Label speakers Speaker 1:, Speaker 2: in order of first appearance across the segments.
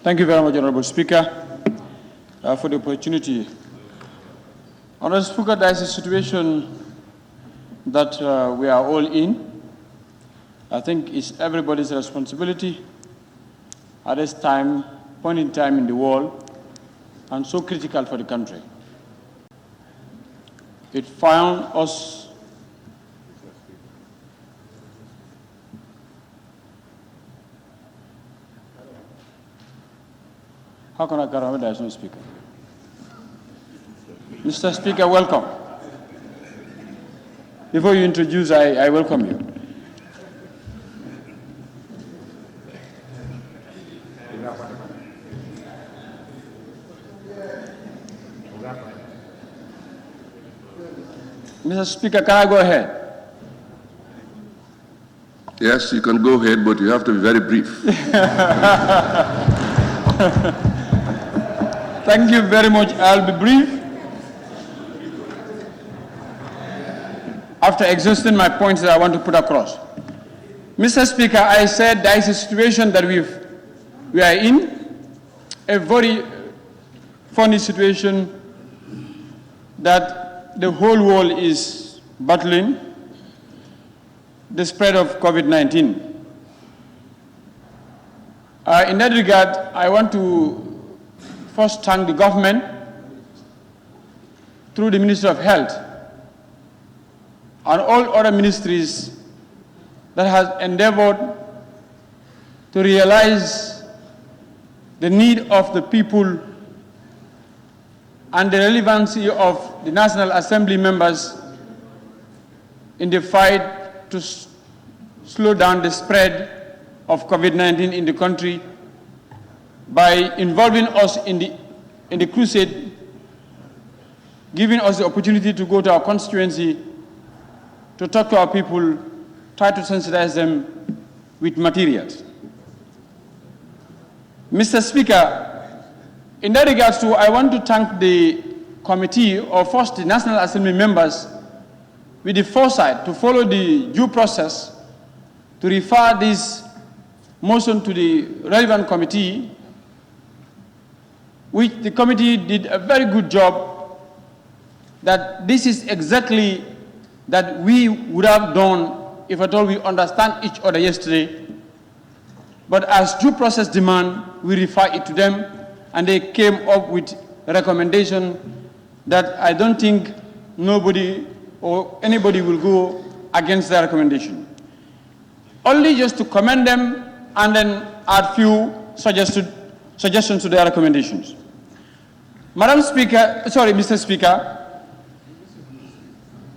Speaker 1: Thank you very much, Honorable Speaker, for the opportunity. Honorable Speaker, there is a situation that we are all in. I think it's everybody's responsibility at this point in time in the world, and so critical for the country. It found us How can I carry on? There is no speaker. Mr. Speaker, welcome. Before you introduce, I welcome you. Mr. Speaker, can I go ahead?
Speaker 2: Yes, you can go ahead, but you have to be very brief.
Speaker 1: Thank you very much. I'll be brief. After exhausting my points that I want to put across. Mr. Speaker, I said there is a situation that we are in, a very funny situation that the whole world is battling, the spread of COVID-19. In that regard, I want to first thank the government through the Ministry of Health and all other ministries that has endeavored to realize the need of the people and the relevancy of the National Assembly members in the fight to slow down the spread of COVID-19 in the country by involving us in the crusade, giving us the opportunity to go to our constituency, to talk to our people, try to sensitize them with materials. Mr. Speaker, in that regards too, I want to thank the committee, or first the National Assembly members, with the foresight to follow the due process, to refer this motion to the relevant committee, which the committee did a very good job, that this is exactly that we would have done if at all we understand each other yesterday. But as due process demand, we refer it to them, and they came up with a recommendation that I don't think nobody or anybody will go against the recommendation. Only just to commend them and then add few suggestions to their recommendations. Mr. Speaker,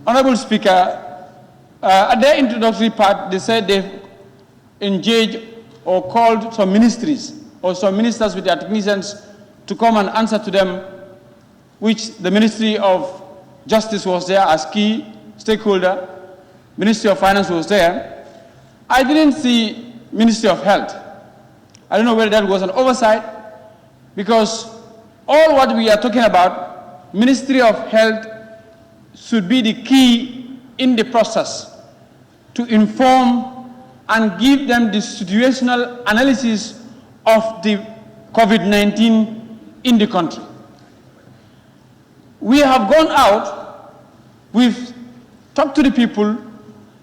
Speaker 1: Honorable Speaker, at their introductory part, they said they've engaged or called some ministries or some ministers with their technicians to come and answer to them, which the Ministry of Justice was there as key stakeholder, Ministry of Finance was there. I didn't see Ministry of Health. I don't know whether that was an oversight, because all what we are talking about, Ministry of Health should be the key in the process to inform and give them the situational analysis of the COVID-19 in the country. We have gone out, we've talked to the people,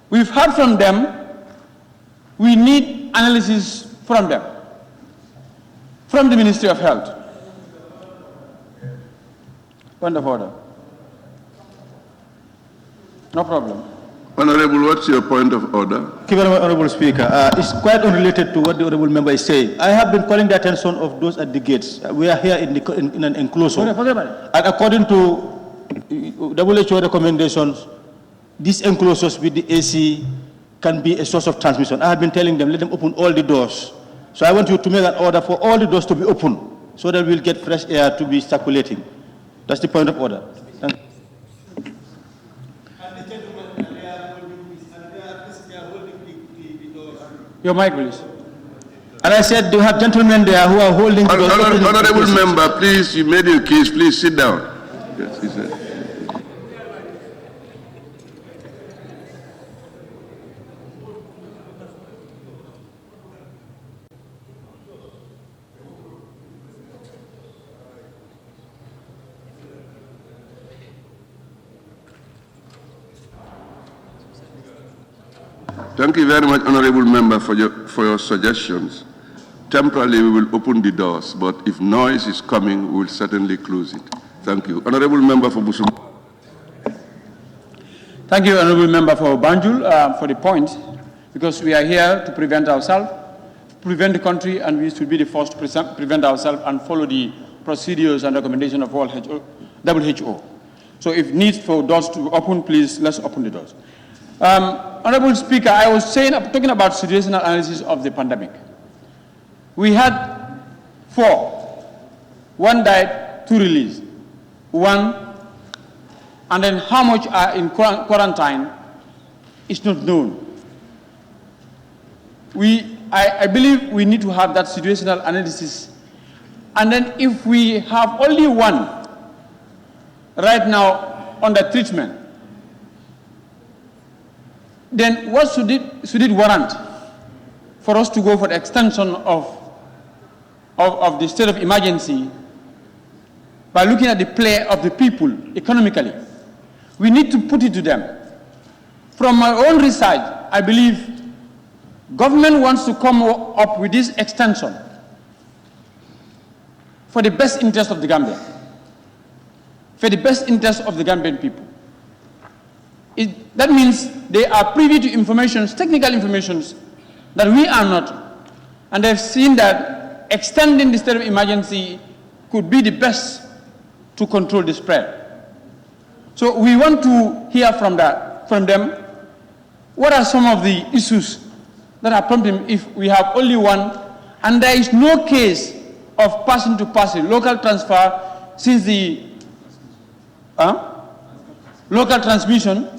Speaker 1: we've heard from them, we need analysis from them, from the Ministry of Health. Point of order. No problem.
Speaker 2: Honorable, what's your point of order?
Speaker 3: Thank you very much, Honorable Speaker. It's quite unrelated to what the Honorable Member is saying. I have been calling the attention of those at the gates. We are here in an enclosure. And according to WHO recommendations, these enclosures with the AC can be a source of transmission. I have been telling them, let them open all the doors. So I want you to make an order for all the doors to be open, so that we'll get fresh air to be circulating. That's the point of order. Thank you.
Speaker 1: Your mic, please.
Speaker 3: And I said, do you have gentlemen there who are holding the doors?
Speaker 2: Honorable Member, please, you made your case. Please sit down. Yes, he said. Thank you very much, Honorable Member, for your suggestions. Temporarily, we will open the doors, but if noise is coming, we will certainly close it. Thank you. Honorable Member for Busumbala.
Speaker 1: Thank you, Honorable Member for Banjul, for the point, because we are here to prevent ourselves, prevent the country, and we should be the first to prevent ourselves and follow the procedures and recommendations of WHO. So if need for doors to open, please, let's open the doors. Honorable Speaker, I was talking about situational analysis of the pandemic. We had 4. 1 died, 2 released. 1, and then how much are in quarantine is not known. I believe we need to have that situational analysis. And then if we have only 1 right now under treatment, then what should it warrant for us to go for the extension of the state of emergency by looking at the play of the people economically? We need to put it to them. From my own research, I believe government wants to come up with this extension for the best interest of the Gambia, for the best interest of the Gambian people. That means they are privy to information, technical information that we are not, and they've seen that extending the state of emergency could be the best to control the spread. So we want to hear from them, what are some of the issues that are prompting if we have only 1, and there is no case of person to person, local transfer since the local transmission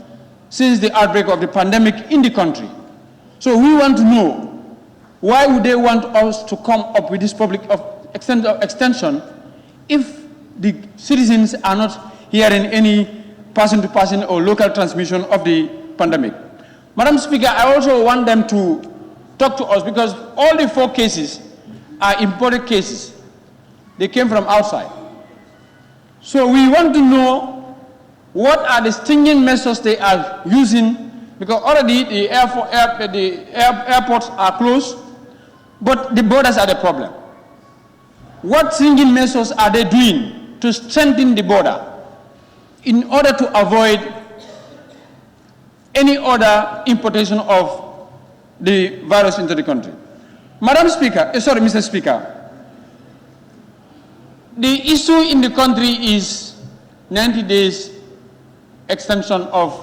Speaker 1: since the outbreak of the pandemic in the country. So we want to know, why would they want us to come up with this public extension if the citizens are not hearing any person-to-person or local transmission of the pandemic? Madam Speaker, I also want them to talk to us because all the 4 cases are imported cases. They came from outside. So we want to know what are the stringent measures they are using, because already the airports are closed, but the borders are the problem. What stringent measures are they doing to strengthen the border in order to avoid any other importation of the virus into the country? Mr. Speaker, the issue in the country is 90 days extension of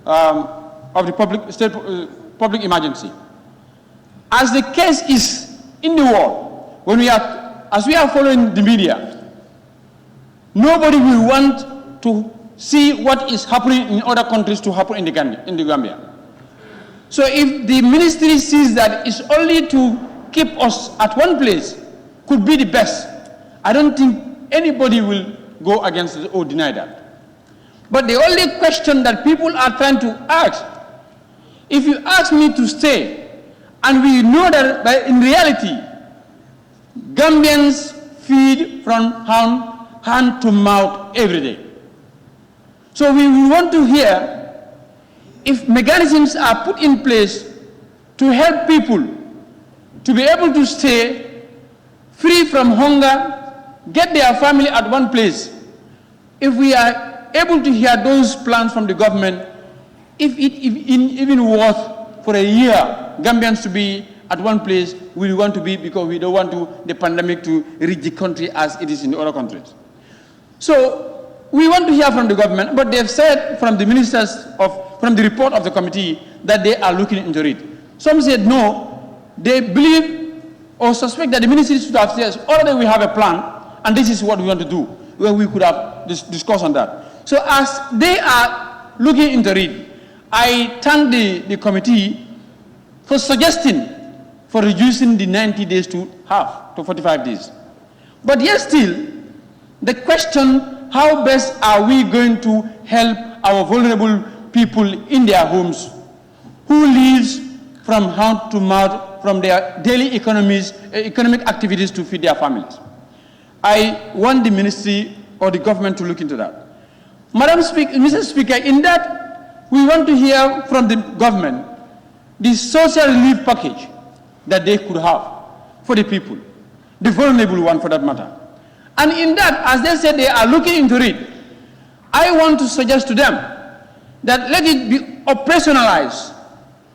Speaker 1: the public emergency. As the case is in the world, as we are following the media, nobody will want to see what is happening in other countries to happen in the Gambia. So if the ministry sees that it's only to keep us at one place could be the best, I don't think anybody will go against it or deny that. But the only question that people are trying to ask, if you ask me to stay, and we know that in reality, Gambians feed from hand to mouth every day. So we want to hear if mechanisms are put in place to help people to be able to stay free from hunger, get their family at one place. If we are able to hear those plans from the government, if even worth for a year Gambians to be at one place, we want to be, because we don't want the pandemic to reach the country as it is in other countries. So we want to hear from the government, but they've said from the from the report of the committee that they are looking into it. Some said no, they believe or suspect that the ministry should have said, already we have a plan, and this is what we want to do, where we could have discussed on that. So as they are looking into it, I thank the committee for suggesting for reducing the 90 days to 45 days. But yet still, the question, how best are we going to help our vulnerable people in their homes who lives from hand to mouth from their daily economic activities to feed their families? I want the ministry or the government to look into that. Mr. Speaker, in that, we want to hear from the government the social relief package that they could have for the people, the vulnerable one for that matter. And in that, as they said, they are looking into it. I want to suggest to them that let it be operationalized,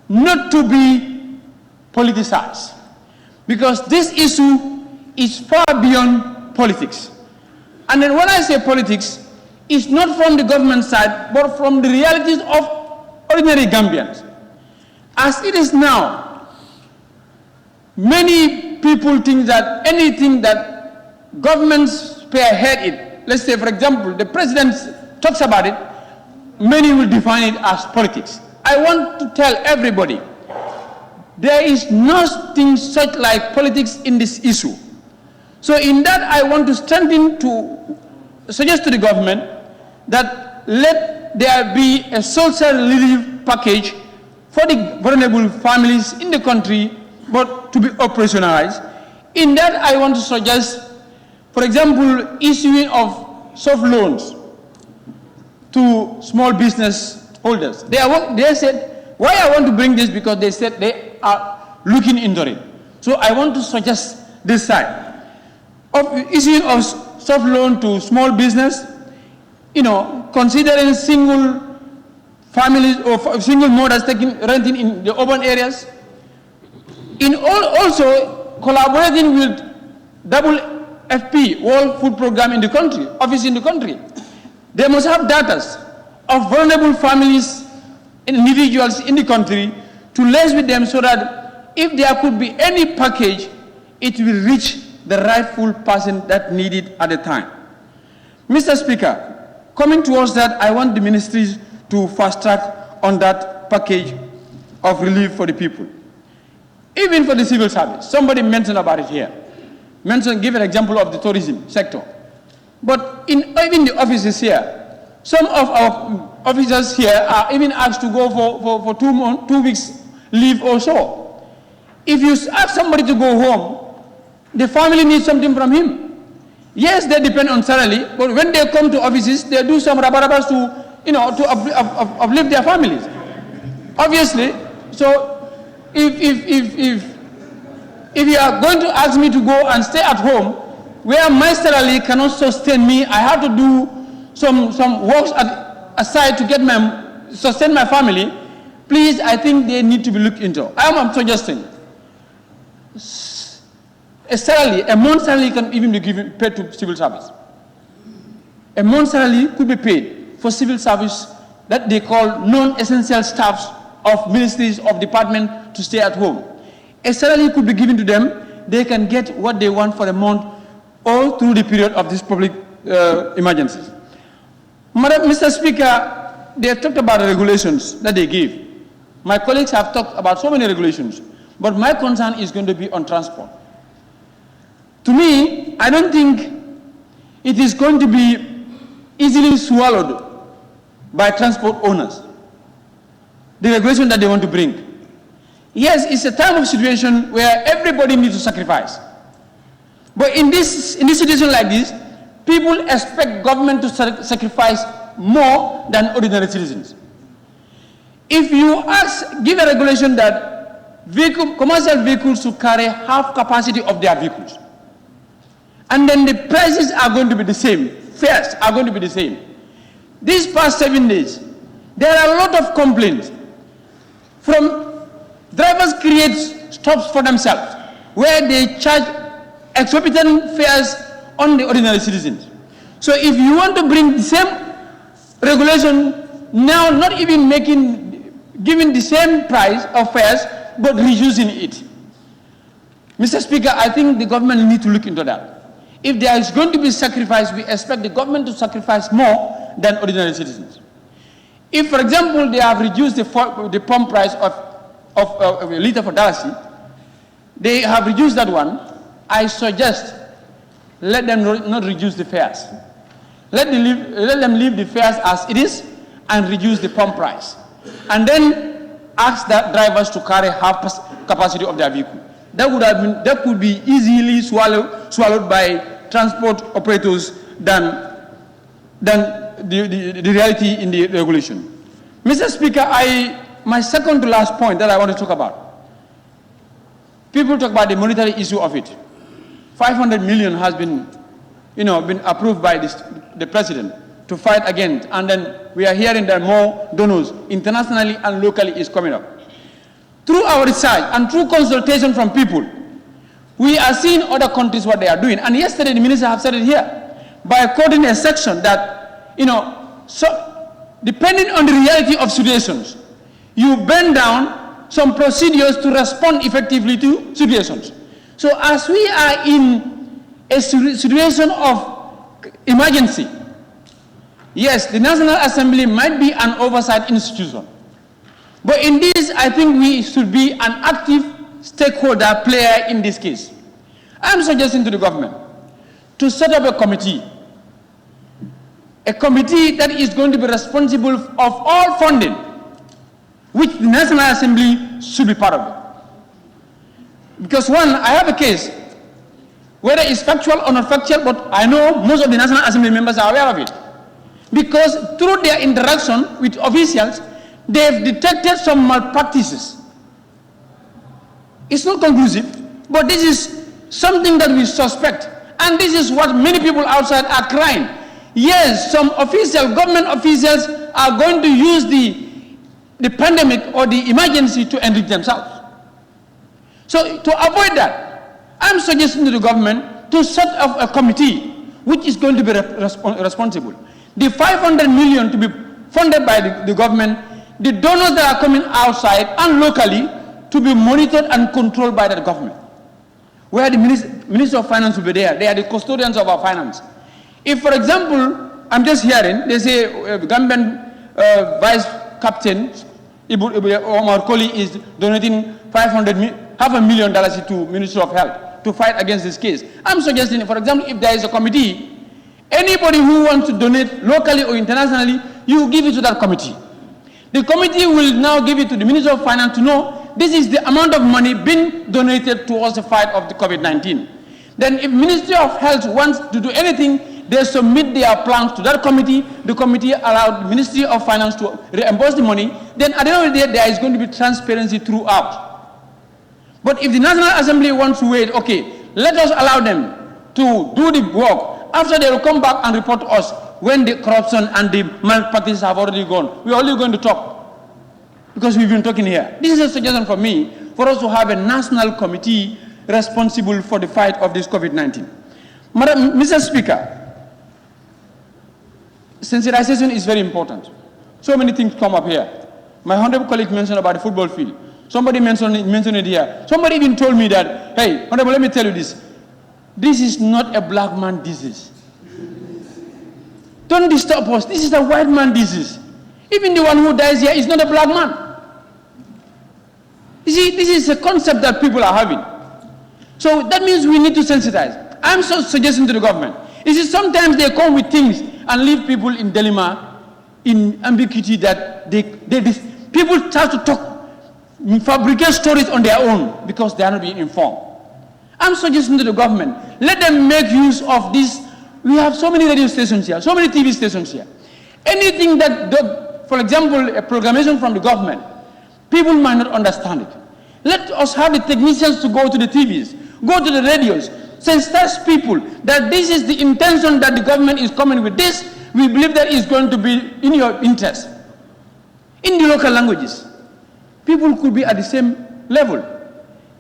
Speaker 1: not to be politicized. Because this issue is far beyond politics. And then when I say politics, it's not from the government side, but from the realities of ordinary Gambians. As it is now, many people think that anything that governments spearhead it, let's say for example, the president talks about it, many will define it as politics. I want to tell everybody, there is nothing such like politics in this issue. So in that, I want to suggest to the government that let there be a social relief package for the vulnerable families in the country, but to be operationalized. In that, I want to suggest, for example, issuing of soft loans to small business holders. They said, why I want to bring this? Because they said they are looking into it. So I want to suggest this side of issuing of soft loan to small business, considering single families or single mothers renting in the urban areas. Also collaborating with WFP, World Food Program in the country, office in the country. They must have data of vulnerable families and individuals in the country to liaise with them so that if there could be any package, it will reach the rightful person that needed at the time. Mr. Speaker, coming towards that, I want the ministries to fast track on that package of relief for the people. Even for the civil service, somebody mentioned about it here. Give an example of the tourism sector. But even the offices here, some of our officers here are even asked to go for 2 weeks leave or so. If you ask somebody to go home, the family needs something from him. Yes, they depend on salary, but when they come to offices, they do some rabarabas to uplift their families. Obviously, so if you are going to ask me to go and stay at home, where my salary cannot sustain me, I have to do some works aside to sustain my family, please, I think they need to be looked into. I am suggesting a month's salary can even be paid to civil service. A month's salary could be paid for civil service that they call non-essential staffs of ministries, of departments to stay at home. A salary could be given to them. They can get what they want for a month all through the period of this public emergencies. Mr. Speaker, they have talked about the regulations that they give. My colleagues have talked about so many regulations, but my concern is going to be on transport. To me, I don't think it is going to be easily swallowed by transport owners, the regulation that they want to bring. Yes, it's a time of situation where everybody needs to sacrifice. But in this situation like this, people expect government to sacrifice more than ordinary citizens. If you give a regulation that commercial vehicles should carry half capacity of their vehicles, and then the prices are going to be the same, fares are going to be the same. These past 7 days, there are a lot of complaints from drivers create stops for themselves where they charge exorbitant fares on the ordinary citizens. So if you want to bring the same regulation now, not even giving the same price of fares, but reducing it. Mr. Speaker, I think the government needs to look into that. If there is going to be sacrifice, we expect the government to sacrifice more than ordinary citizens. If, for example, they have reduced the pump price of a liter for Dalasi, they have reduced that one, I suggest let them not reduce the fares. Let them leave the fares as it is and reduce the pump price. And then ask the drivers to carry half capacity of their vehicle. That could be easily swallowed by transport operators than the reality in the regulation. Mr. Speaker, I my second to last point that I want to talk about. People talk about the monetary issue of it. 500 million has been, been approved by the president to fight against, and then we are hearing that more donors internationally and locally is coming up. Through our research and through consultation from people, we are seeing other countries what they are doing. And yesterday the minister have said it here, by quoting a section that, so depending on the reality of situations, you bend down some procedures to respond effectively to situations. So as we are in a situation of emergency, yes, the National Assembly might be an oversight institution. But in this, I think we should be an active stakeholder player in this case. I'm suggesting to the government to set up a committee that is going to be responsible of all funding, which the National Assembly should be part of it. Because one, I have a case, whether it's factual or not factual, but I know most of the National Assembly members are aware of it. Because through their interaction with officials, they've detected some malpractices. It's not conclusive, but this is something that we suspect. And this is what many people outside are crying. Yes, some government officials are going to use the pandemic or the emergency to enrich themselves. So to avoid that, I'm suggesting to the government to set up a committee which is going to be responsible. The 500 million to be funded by the government, the donors that are coming outside and locally to be monitored and controlled by the government. Where the Minister of Finance will be there. They are the custodians of our finance. If, for example, I'm just hearing, they say Gambian Vice Captain Omar Koli is donating $500,000 to Ministry of Health to fight against this case. I'm suggesting, for example, if there is a committee, anybody who wants to donate locally or internationally, you give it to that committee. The committee will now give it to the Minister of Finance to know this is the amount of money being donated towards the fight of the COVID-19. Then if Ministry of Health wants to do anything, they submit their plans to that committee. The committee allows the Ministry of Finance to reimburse the money. Then at the end of the day, there is going to be transparency throughout. But if the National Assembly wants to wait, okay, let us allow them to do the work. After they will come back and report to us when the corruption and the malpractice have already gone. We're only going to talk because we've been talking here. This is a suggestion for me for us to have a national committee responsible for the fight of this COVID-19. Mr. Speaker, sensitization is very important. So many things come up here. My honorable colleague mentioned about the football field. Somebody mentioned it here. Somebody even told me that, hey, honorable, let me tell you this. This is not a black man disease. Don't disturb us. This is a white man disease. Even the one who dies here is not a black man. You see, this is a concept that people are having. So that means we need to sensitize. I'm so suggesting to the government. You see, sometimes they come with things and leave people in dilemma, in ambiguity that people start to talk, fabricate stories on their own because they are not being informed. I'm suggesting to the government, let them make use of this. We have so many radio stations here, so many TV stations here. Anything that, for example, a proclamation from the government, people might not understand it. Let us have the technicians to go to the TVs, go to the radios, sensitize people that this is the intention that the government is coming with this. We believe that is going to be in your interest. In the local languages, people could be at the same level.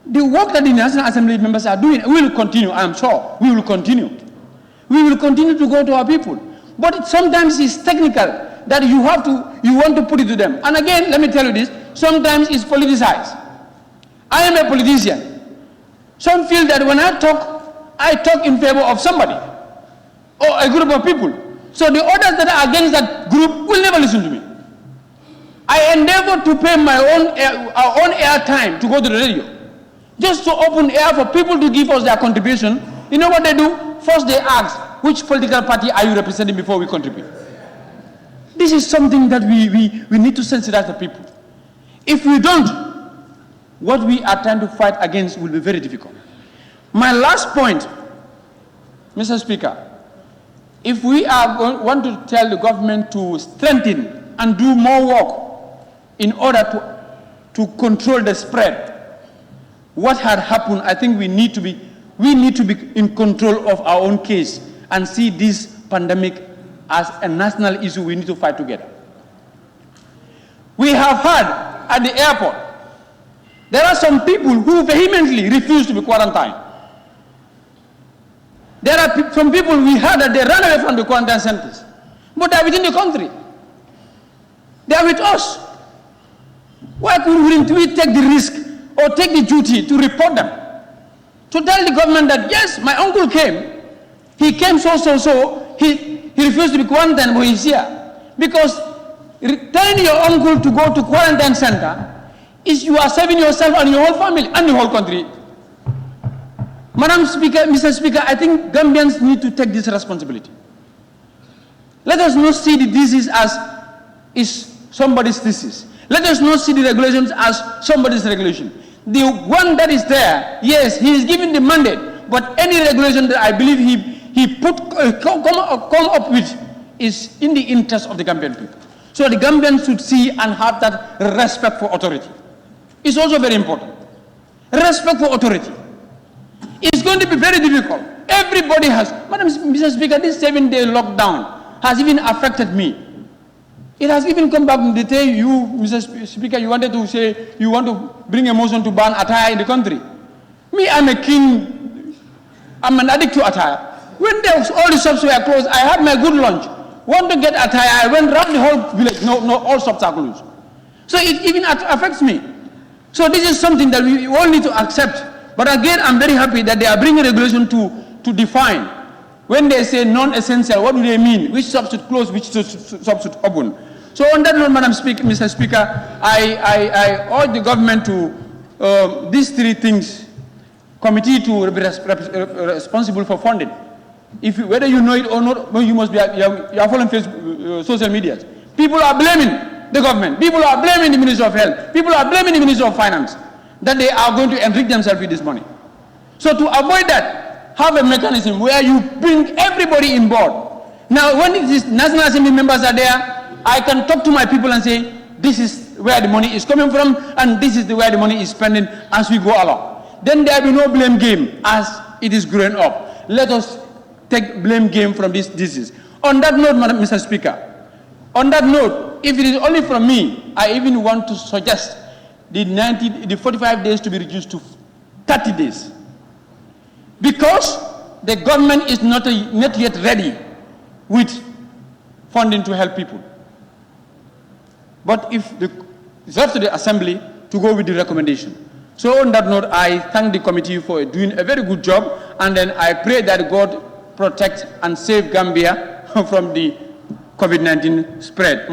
Speaker 1: The work that the National Assembly members are doing will continue, I am sure. We will continue. We will continue to go to our people. But sometimes it's technical that you want to put it to them. And again, let me tell you this, sometimes it's politicized. I am a politician. Some feel that when I talk in favor of somebody or a group of people. So the others that are against that group will never listen to me. I endeavor to pay our own air time to go to the radio. Just to open air for people to give us their contribution. You know what they do? First they ask, which political party are you representing before we contribute? This is something that we need to sensitize the people. If we don't, what we are trying to fight against will be very difficult. My last point, Mr. Speaker, if we want to tell the government to strengthen and do more work in order to control the spread. What had happened, I think we need to be in control of our own case and see this pandemic as a national issue we need to fight together. We have heard at the airport, there are some people who vehemently refuse to be quarantined. There are some people we heard that they ran away from the quarantine centers, but they are within the country. They are with us. Why wouldn't we take the risk or take the duty to report them? To tell the government that, yes, my uncle came. He came so. He refused to be quarantined, but he's here. Because telling your uncle to go to quarantine center is you are saving yourself and your whole family and the whole country. Madam Speaker, Mr. Speaker, I think Gambians need to take this responsibility. Let us not see the disease as is somebody's disease. Let us not see the regulations as somebody's regulation. The one that is there, yes, he is given the mandate, but any regulation that I believe he come up with is in the interest of the Gambian people. So the Gambians should see and have that respect for authority. It's also very important. Respect for authority. It's going to be very difficult. Everybody has, Madam Mr. Speaker, this 7-day lockdown has even affected me. It has even come back in the day you, Mr. Speaker, you wanted to say you want to bring a motion to ban attire in the country. Me, I'm an addict to attire. When all the shops were closed, I had my good lunch. Want to get attire, I went around the whole village. No, all shops are closed. So it even affects me. So this is something that we all need to accept. But again, I'm very happy that they are bringing regulation to define. When they say non-essential, what do they mean? Which shops should close, which shops should open? So on that note, Madam Speaker, Mr. Speaker, I urge the government to, these three things, committee to be responsible for funding. Whether you know it or not, you must be, you are following Facebook, social media. People are blaming the government. People are blaming the Ministry of Health. People are blaming the Ministry of Finance that they are going to enrich themselves with this money. So to avoid that, have a mechanism where you bring everybody in board. Now, when these National Assembly members are there, I can talk to my people and say, this is where the money is coming from, and this is where the money is spending as we go along. Then there will be no blame game as it is growing up. Let us take blame game from this disease. On that note, Mr. Speaker, on that note, if it is only from me, I even want to suggest the 45 days to be reduced to 30 days. Because the government is not yet ready with funding to help people. But if it's up to the Assembly to go with the recommendation. So on that note, I thank the committee for doing a very good job, and then I pray that God protect and save Gambia from the COVID-19 spread.